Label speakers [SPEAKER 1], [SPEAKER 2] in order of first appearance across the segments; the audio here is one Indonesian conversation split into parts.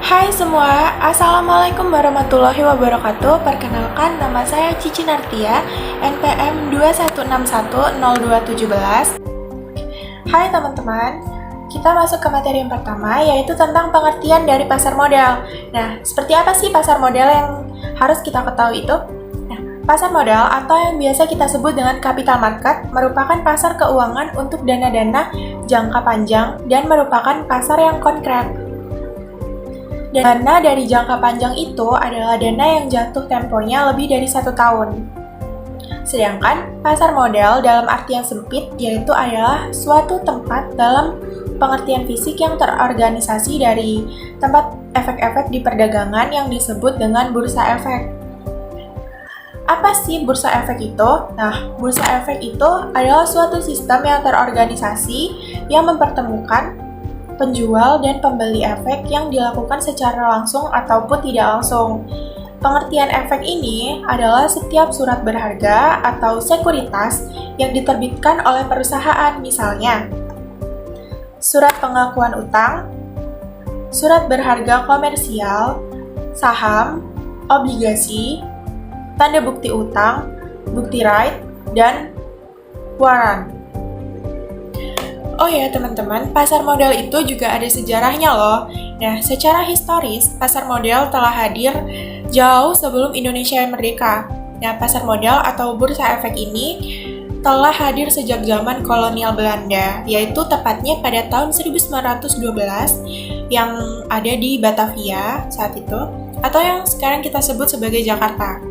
[SPEAKER 1] Hai semua, Assalamualaikum warahmatullahi wabarakatuh. Perkenalkan, nama saya Cici Nartia, NPM 21610217. Hai teman-teman, kita masuk ke materi yang pertama, yaitu tentang pengertian dari pasar modal. Nah, seperti apa sih pasar modal yang harus kita ketahui itu? Nah, pasar modal atau yang biasa kita sebut dengan capital market merupakan pasar keuangan untuk dana-dana jangka panjang dan merupakan pasar yang konkret. Dana dari jangka panjang itu adalah dana yang jatuh temponya lebih dari 1 tahun. Sedangkan pasar modal dalam arti yang sempit yaitu adalah suatu tempat dalam pengertian fisik yang terorganisasi dari tempat efek-efek di perdagangan yang disebut dengan bursa efek. Apa sih bursa efek itu? Nah, bursa efek itu adalah suatu sistem yang terorganisasi yang mempertemukan penjual dan pembeli efek yang dilakukan secara langsung ataupun tidak langsung. Pengertian efek ini adalah setiap surat berharga atau sekuritas yang diterbitkan oleh perusahaan, misalnya surat pengakuan utang, surat berharga komersial, saham, obligasi, tanda bukti utang, bukti right, dan waran. Oh ya teman-teman, pasar modal itu juga ada sejarahnya loh. Nah, secara historis, pasar modal telah hadir jauh sebelum Indonesia merdeka. Nah, pasar modal atau bursa efek ini telah hadir sejak zaman kolonial Belanda, yaitu tepatnya pada tahun 1912 yang ada di Batavia saat itu, atau yang sekarang kita sebut sebagai Jakarta.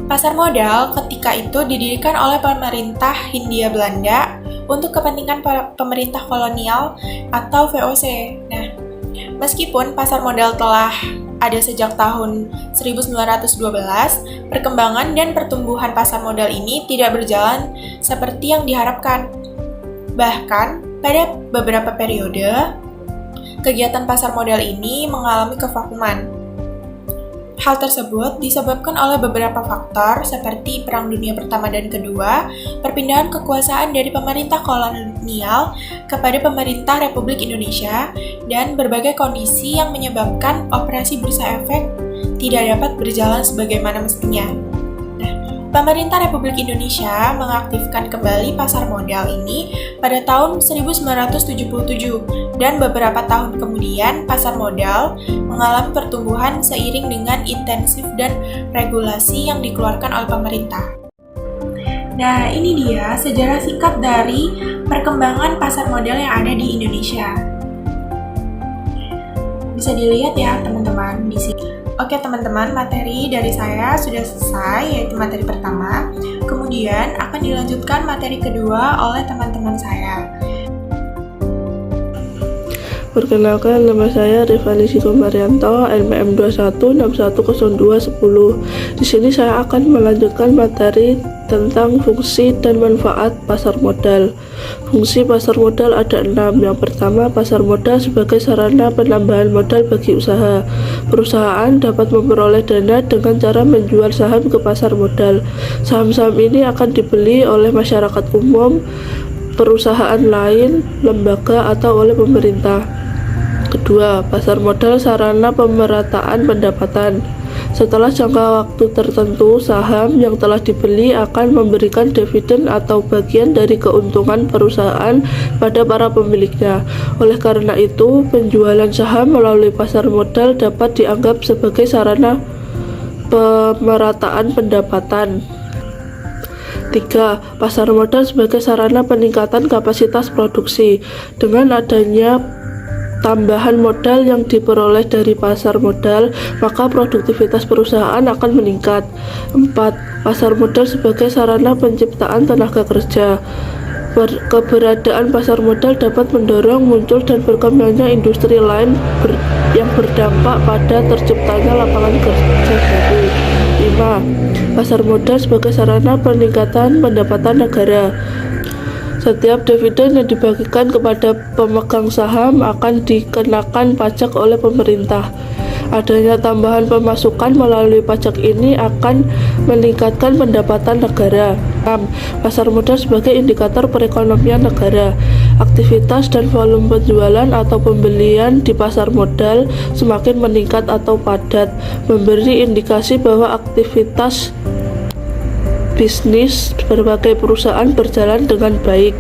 [SPEAKER 1] Pasar modal ketika itu didirikan oleh pemerintah Hindia Belanda untuk kepentingan pemerintah kolonial atau VOC. Nah, meskipun pasar modal telah ada sejak tahun 1912, perkembangan dan pertumbuhan pasar modal ini tidak berjalan seperti yang diharapkan. Bahkan, pada beberapa periode, kegiatan pasar modal ini mengalami kevakuman. Hal tersebut disebabkan oleh beberapa faktor seperti Perang Dunia Pertama dan Kedua, perpindahan kekuasaan dari pemerintah kolonial kepada pemerintah Republik Indonesia, dan berbagai kondisi yang menyebabkan operasi bursa efek tidak dapat berjalan sebagaimana mestinya. Pemerintah Republik Indonesia mengaktifkan kembali pasar modal ini pada tahun 1977 dan beberapa tahun kemudian pasar modal mengalami pertumbuhan seiring dengan intensif dan regulasi yang dikeluarkan oleh pemerintah. Nah, ini dia sejarah singkat dari perkembangan pasar modal yang ada di Indonesia. Bisa dilihat ya teman-teman di sini. Oke teman-teman, materi dari saya sudah selesai, yaitu materi pertama. Kemudian akan dilanjutkan materi kedua oleh teman-teman saya.
[SPEAKER 2] Perkenalkan, nama saya Rifani Sikomaryanto, NPM 21610210. Di sini saya akan melanjutkan materi tentang fungsi dan manfaat pasar modal. Fungsi pasar modal ada 6. Yang pertama, pasar modal sebagai sarana penambahan modal bagi usaha. Perusahaan dapat memperoleh dana dengan cara menjual saham ke pasar modal. Saham-saham ini akan dibeli oleh masyarakat umum, perusahaan lain, lembaga, atau oleh pemerintah. Kedua, pasar modal sarana pemerataan pendapatan. Setelah jangka waktu tertentu, saham yang telah dibeli akan memberikan dividen atau bagian dari keuntungan perusahaan pada para pemiliknya. Oleh karena itu, penjualan saham melalui pasar modal dapat dianggap sebagai sarana pemerataan pendapatan. 3. Pasar modal sebagai sarana peningkatan kapasitas produksi. Dengan adanya tambahan modal yang diperoleh dari pasar modal, maka produktivitas perusahaan akan meningkat. 4. Pasar modal sebagai sarana penciptaan tenaga kerja. Keberadaan pasar modal dapat mendorong muncul dan berkembangnya industri lain yang berdampak pada terciptanya lapangan kerja baru. 5. Pasar modal sebagai sarana peningkatan pendapatan negara. Setiap dividen yang dibagikan kepada pemegang saham akan dikenakan pajak oleh pemerintah. Adanya tambahan pemasukan melalui pajak ini akan meningkatkan pendapatan negara. 6. Pasar modal sebagai indikator perekonomian negara. aktivitas dan volume penjualan atau pembelian di pasar modal semakin meningkat atau padat, memberi indikasi bahwa aktivitas bisnis berbagai perusahaan berjalan dengan baik.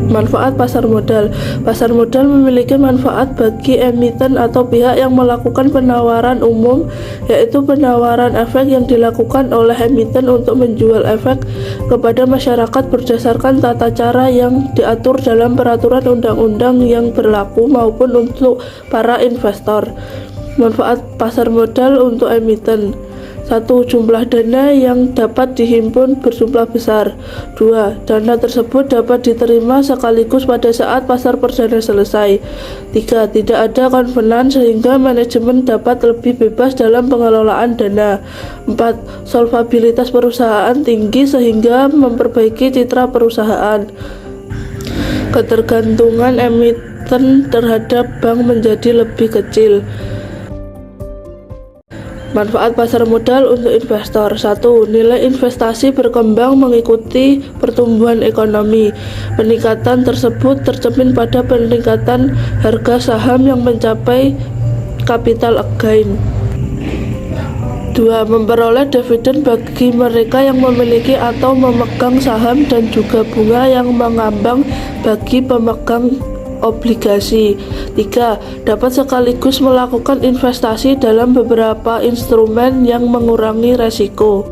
[SPEAKER 2] Manfaat pasar modal. Pasar modal memiliki manfaat bagi emiten atau pihak yang melakukan penawaran umum, yaitu penawaran efek yang dilakukan oleh emiten untuk menjual efek kepada masyarakat berdasarkan tata cara yang diatur dalam peraturan undang-undang yang berlaku maupun untuk para investor. Manfaat pasar modal untuk emiten. 1. Jumlah dana yang dapat dihimpun berjumlah besar. 2. Dana tersebut dapat diterima sekaligus pada saat pasar perdana selesai. 3. Tidak ada konvenan sehingga manajemen dapat lebih bebas dalam pengelolaan dana. 4. Solvabilitas perusahaan tinggi sehingga memperbaiki citra perusahaan. Ketergantungan emiten terhadap bank menjadi lebih kecil. Manfaat pasar modal untuk investor. 1. Nilai investasi berkembang mengikuti pertumbuhan ekonomi. Peningkatan tersebut tercermin pada peningkatan harga saham yang mencapai capital gain. 2. Memperoleh dividen bagi mereka yang memiliki atau memegang saham dan juga bunga yang mengambang bagi pemegang obligasi. 3. Dapat sekaligus melakukan investasi dalam beberapa instrumen yang mengurangi resiko.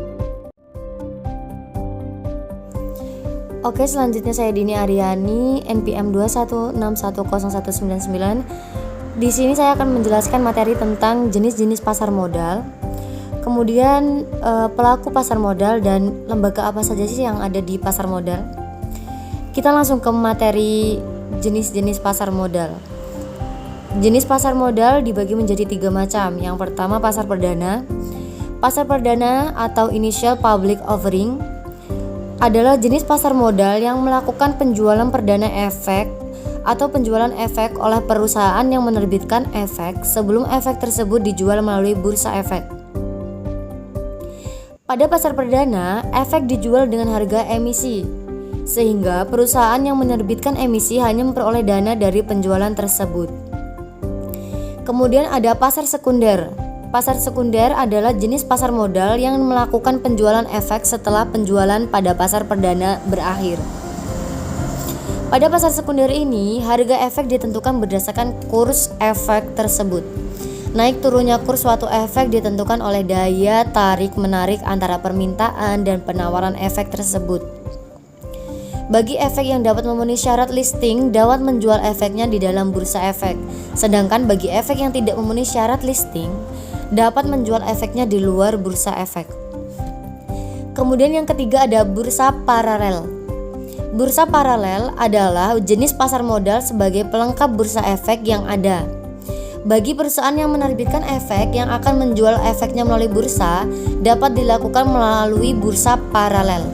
[SPEAKER 3] Oke, selanjutnya saya Dini Aryani, NPM 216101999. Di sini saya akan menjelaskan materi tentang jenis-jenis pasar modal, kemudian pelaku pasar modal dan lembaga apa saja sih yang ada di pasar modal. Kita langsung ke materi jenis-jenis pasar modal. Jenis pasar modal dibagi menjadi 3 macam. Yang pertama, pasar perdana. Pasar perdana atau initial public offering adalah jenis pasar modal yang melakukan penjualan perdana efek atau penjualan efek oleh perusahaan yang menerbitkan efek sebelum efek tersebut dijual melalui bursa efek. Pada pasar perdana, efek dijual dengan harga emisi, sehingga perusahaan yang menerbitkan emisi hanya memperoleh dana dari penjualan tersebut. Kemudian ada pasar sekunder. Pasar sekunder adalah jenis pasar modal yang melakukan penjualan efek setelah penjualan pada pasar perdana berakhir. Pada pasar sekunder ini, harga efek ditentukan berdasarkan kurs efek tersebut. Naik turunnya kurs suatu efek ditentukan oleh daya tarik-menarik antara permintaan dan penawaran efek tersebut. Bagi efek yang dapat memenuhi syarat listing, dapat menjual efeknya di dalam bursa efek. Sedangkan bagi efek yang tidak memenuhi syarat listing, dapat menjual efeknya di luar bursa efek. Kemudian yang ketiga ada bursa paralel. Bursa paralel adalah jenis pasar modal sebagai pelengkap bursa efek yang ada. Bagi perusahaan yang menerbitkan efek yang akan menjual efeknya melalui bursa, dapat dilakukan melalui bursa paralel.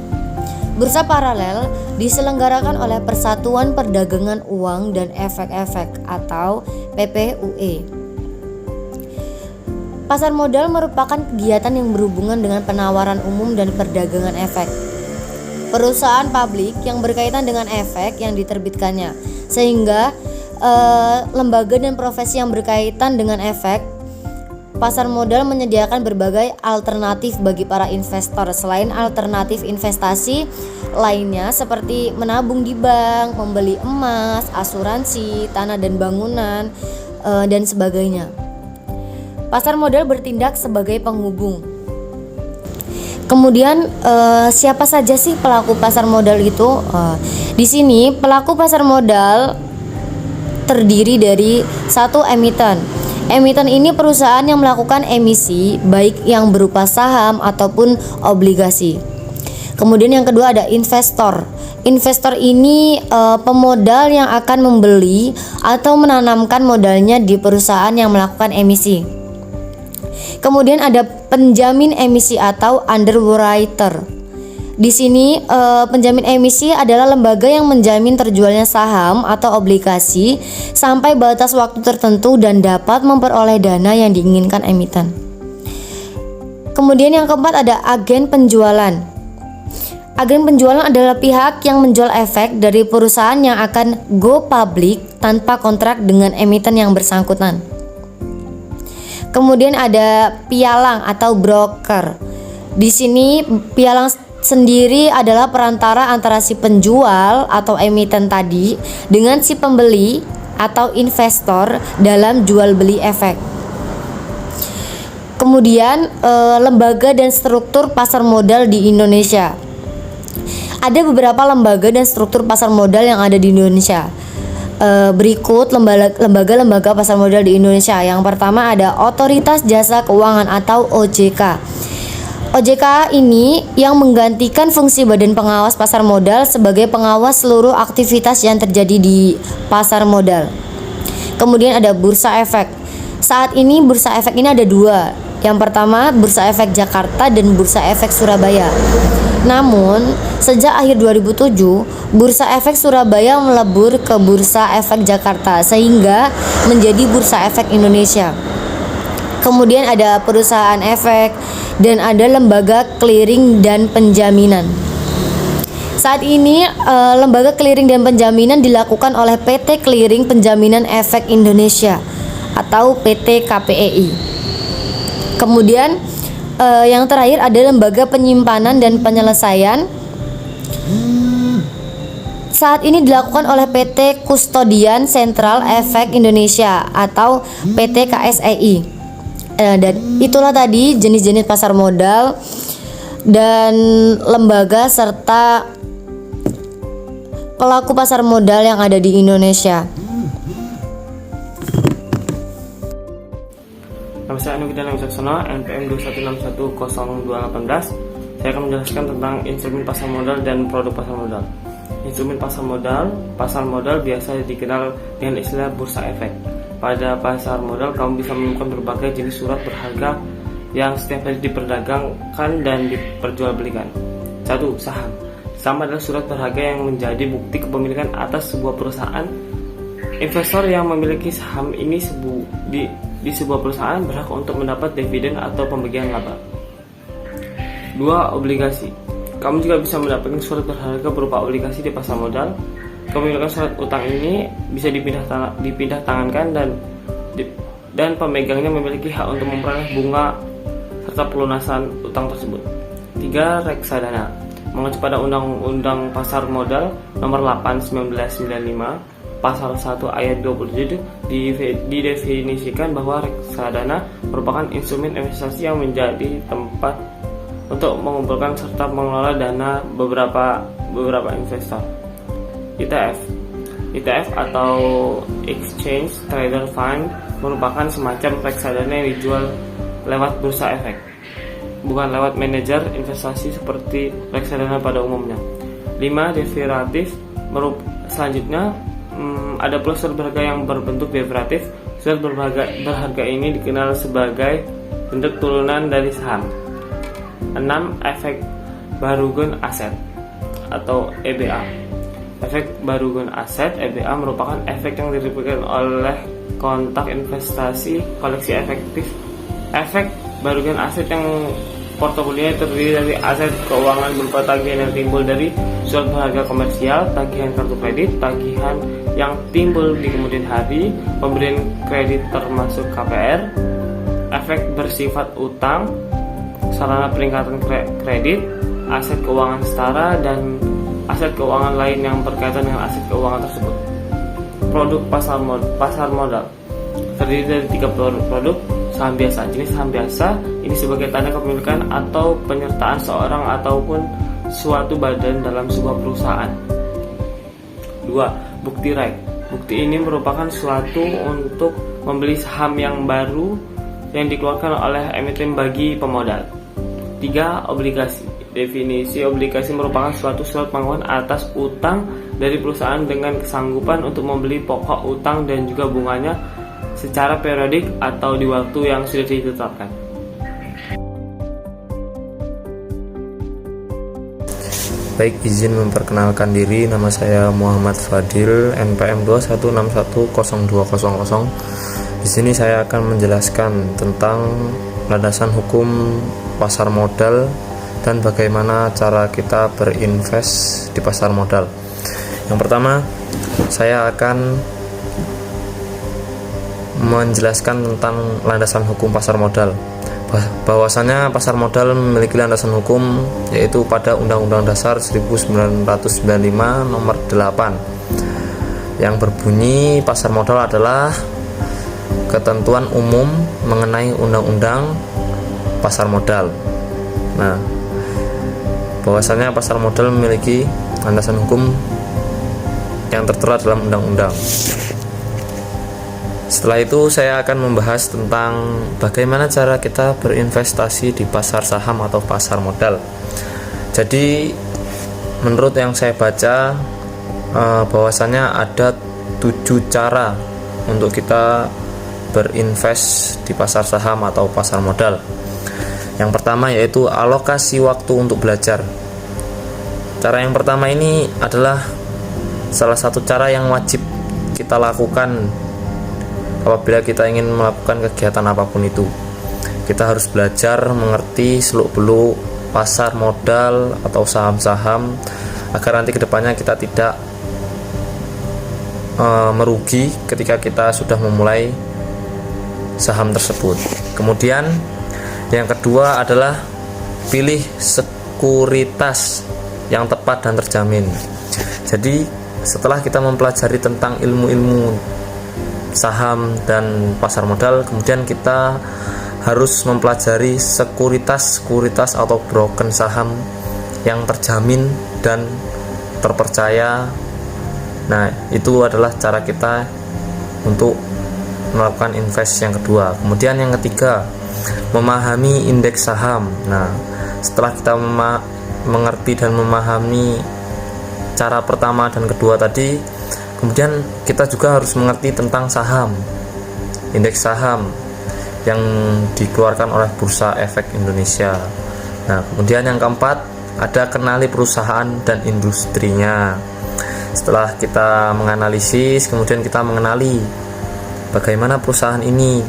[SPEAKER 3] Bursa paralel diselenggarakan oleh Persatuan Perdagangan Uang dan Efek-efek atau PPUE. Pasar modal merupakan kegiatan yang berhubungan dengan penawaran umum dan perdagangan efek. Perusahaan publik yang berkaitan dengan efek yang diterbitkannya, sehingga lembaga dan profesi yang berkaitan dengan efek. Pasar modal menyediakan berbagai alternatif bagi para investor selain alternatif investasi lainnya seperti menabung di bank, membeli emas, asuransi, tanah dan bangunan, dan sebagainya. Pasar modal bertindak sebagai penghubung. Kemudian siapa saja sih pelaku pasar modal itu? Di sini pelaku pasar modal terdiri dari 1 emiten. Emiten ini perusahaan yang melakukan emisi baik yang berupa saham ataupun obligasi. Kemudian yang kedua ada investor. Investor ini pemodal yang akan membeli atau menanamkan modalnya di perusahaan yang melakukan emisi. Kemudian ada penjamin emisi atau underwriter. Di sini penjamin emisi adalah lembaga yang menjamin terjualnya saham atau obligasi sampai batas waktu tertentu dan dapat memperoleh dana yang diinginkan emiten. Kemudian yang keempat ada agen penjualan. Agen penjualan adalah pihak yang menjual efek dari perusahaan yang akan go public tanpa kontrak dengan emiten yang bersangkutan. Kemudian ada pialang atau broker. Di sini pialang sendiri adalah perantara antara si penjual atau emiten tadi dengan si pembeli atau investor dalam jual beli efek. Kemudian lembaga dan struktur pasar modal di Indonesia. Ada beberapa lembaga dan struktur pasar modal yang ada di Indonesia. Berikut lembaga-lembaga pasar modal di Indonesia. Yang pertama ada Otoritas Jasa Keuangan atau OJK. OJK ini yang menggantikan fungsi Badan Pengawas Pasar Modal sebagai pengawas seluruh aktivitas yang terjadi di pasar modal. Kemudian ada Bursa Efek. Saat ini Bursa Efek ini ada dua. Yang pertama Bursa Efek Jakarta dan Bursa Efek Surabaya. Namun sejak akhir 2007 Bursa Efek Surabaya melebur ke Bursa Efek Jakarta sehingga menjadi Bursa Efek Indonesia. Kemudian ada perusahaan efek dan ada lembaga clearing dan penjaminan. Saat ini lembaga clearing dan penjaminan dilakukan oleh PT Clearing Penjaminan Efek Indonesia atau PT KPEI. Kemudian yang terakhir ada lembaga penyimpanan dan penyelesaian. Saat ini dilakukan oleh PT Kustodian Sentral Efek Indonesia atau PT KSEI. Dan itulah tadi jenis-jenis pasar modal dan lembaga serta pelaku pasar modal yang ada di Indonesia.
[SPEAKER 4] Nama saya Anugidana Wicaksono, NPM 216102018. Saya akan menjelaskan tentang instrumen pasar modal dan produk pasar modal. Instrumen pasar modal biasa dikenal dengan istilah bursa efek. Pada pasar modal, kamu bisa menemukan berbagai jenis surat berharga yang setiap hari diperdagangkan dan diperjualbelikan. 1. Saham. Saham adalah surat berharga yang menjadi bukti kepemilikan atas sebuah perusahaan. Investor yang memiliki saham ini di sebuah perusahaan berhak untuk mendapat dividen atau pembagian laba. 2. Obligasi. Kamu juga bisa mendapatkan surat berharga berupa obligasi di pasar modal. Kepemilikan surat utang ini bisa dipindah tangankan dan pemegangnya memiliki hak untuk memperoleh bunga serta pelunasan utang tersebut. 3. Reksadana. Mengacu pada Undang-Undang Pasar Modal Nomor 8/1995, Pasal 1 Ayat 27 didefinisikan bahwa reksadana merupakan instrumen investasi yang menjadi tempat untuk mengumpulkan serta mengelola dana beberapa investor. ETF atau Exchange Traded Fund merupakan semacam reksadana yang dijual lewat bursa efek, bukan lewat manajer investasi seperti reksadana pada umumnya. 5. Derivatif. Selanjutnya ada pula surat berharga yang berbentuk derivatif. Surat berharga ini dikenal sebagai bentuk turunan dari saham. 6. Efek Bargain Asset atau EBA. Efek Bargain Asset (EBA) merupakan efek yang diberikan oleh kontak investasi koleksi efektif. Efek Bargain Asset yang portofolionya terdiri dari aset keuangan berupa tagihan yang timbul dari surat berharga komersial, tagihan kartu kredit, tagihan yang timbul di kemudian hari, pemberian kredit termasuk KPR, efek bersifat utang, sarana peningkatan kredit, aset keuangan setara, dan aset keuangan lain yang berkaitan dengan aset keuangan tersebut. Produk pasar modal terdiri dari 3 produk. Saham biasa. Jenis saham biasa ini sebagai tanda kepemilikan atau penyertaan seorang ataupun suatu badan dalam sebuah perusahaan. 2. Bukti right. Bukti ini merupakan suatu untuk membeli saham yang baru yang dikeluarkan oleh emiten bagi pemodal. 3. Obligasi. Definisi obligasi merupakan suatu surat pengakuan atas utang dari perusahaan dengan kesanggupan untuk membeli pokok utang dan juga bunganya secara periodik atau di waktu yang sudah ditetapkan.
[SPEAKER 5] Baik, izin memperkenalkan diri. Nama saya Muhammad Fadil, NPM 216102000. Di sini saya akan menjelaskan tentang landasan hukum pasar modal dan bagaimana cara kita berinvest di pasar modal. Yang pertama, saya akan menjelaskan tentang landasan hukum pasar modal. Bahwasanya pasar modal memiliki landasan hukum, yaitu pada Undang-Undang Dasar 1945 nomor 8 yang berbunyi pasar modal adalah ketentuan umum mengenai undang-undang pasar modal. Nah, bahwasanya pasar modal memiliki landasan hukum yang tertera dalam undang-undang. Setelah itu saya akan membahas tentang bagaimana cara kita berinvestasi di pasar saham atau pasar modal. Jadi menurut yang saya baca, bahwasanya ada 7 cara untuk kita berinvest di pasar saham atau pasar modal. Yang pertama yaitu alokasi waktu untuk belajar. Cara yang pertama ini adalah salah satu cara yang wajib kita lakukan apabila kita ingin melakukan kegiatan apapun itu. Kita harus belajar mengerti seluk-beluk pasar modal atau saham-saham agar nanti kedepannya kita tidak merugi ketika kita sudah memulai saham tersebut. Kemudian yang kedua adalah pilih sekuritas yang tepat dan terjamin. Jadi setelah kita mempelajari tentang ilmu-ilmu saham dan pasar modal, kemudian kita harus mempelajari sekuritas atau broken saham yang terjamin dan terpercaya. Nah, itu adalah cara kita untuk melakukan invest yang kedua. Kemudian yang ketiga, memahami indeks saham. Nah, setelah kita mengerti dan memahami cara pertama dan kedua tadi, kemudian kita juga harus mengerti tentang saham, indeks saham yang dikeluarkan oleh Bursa Efek Indonesia. Nah, kemudian yang keempat, ada kenali perusahaan dan industrinya. Setelah kita menganalisis, kemudian kita mengenali bagaimana perusahaan ini,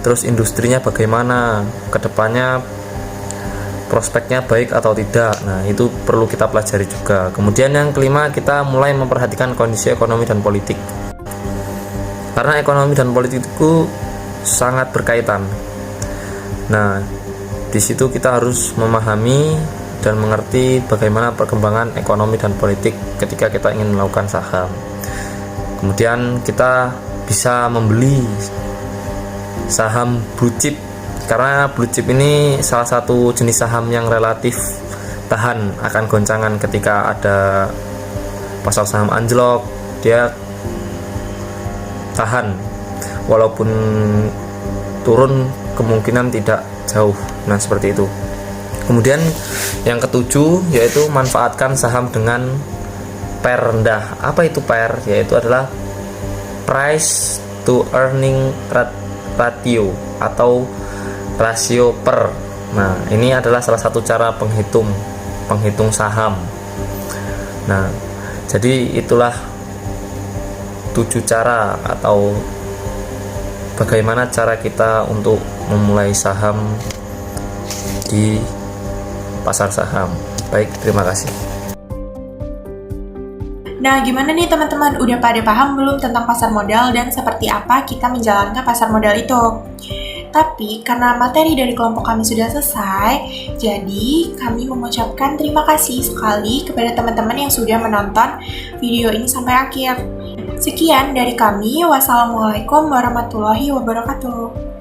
[SPEAKER 5] terus industrinya bagaimana, kedepannya prospeknya baik atau tidak. Nah, itu perlu kita pelajari juga. Kemudian yang kelima, kita mulai memperhatikan kondisi ekonomi dan politik, karena ekonomi dan politik itu sangat berkaitan. Nah, di situ kita harus memahami dan mengerti bagaimana perkembangan ekonomi dan politik ketika kita ingin melakukan saham. Kemudian kita bisa membeli saham blue chip, karena blue chip ini salah satu jenis saham yang relatif tahan akan goncangan. Ketika ada pasar saham anjlok, dia tahan, walaupun turun kemungkinan tidak jauh. Nah, seperti itu. Kemudian yang ketujuh yaitu manfaatkan saham dengan PER rendah. Apa itu PER? Yaitu adalah price to earning ratio atau rasio per. Nah, ini adalah salah satu cara penghitung saham. Nah, jadi itulah 7 cara atau bagaimana cara kita untuk memulai saham di pasar saham. Baik, terima kasih.
[SPEAKER 1] Nah, gimana nih teman-teman? Udah pada paham belum tentang pasar modal dan seperti apa kita menjalankan pasar modal itu? Tapi karena materi dari kelompok kami sudah selesai, jadi kami mengucapkan terima kasih sekali kepada teman-teman yang sudah menonton video ini sampai akhir. Sekian dari kami. Wassalamualaikum warahmatullahi wabarakatuh.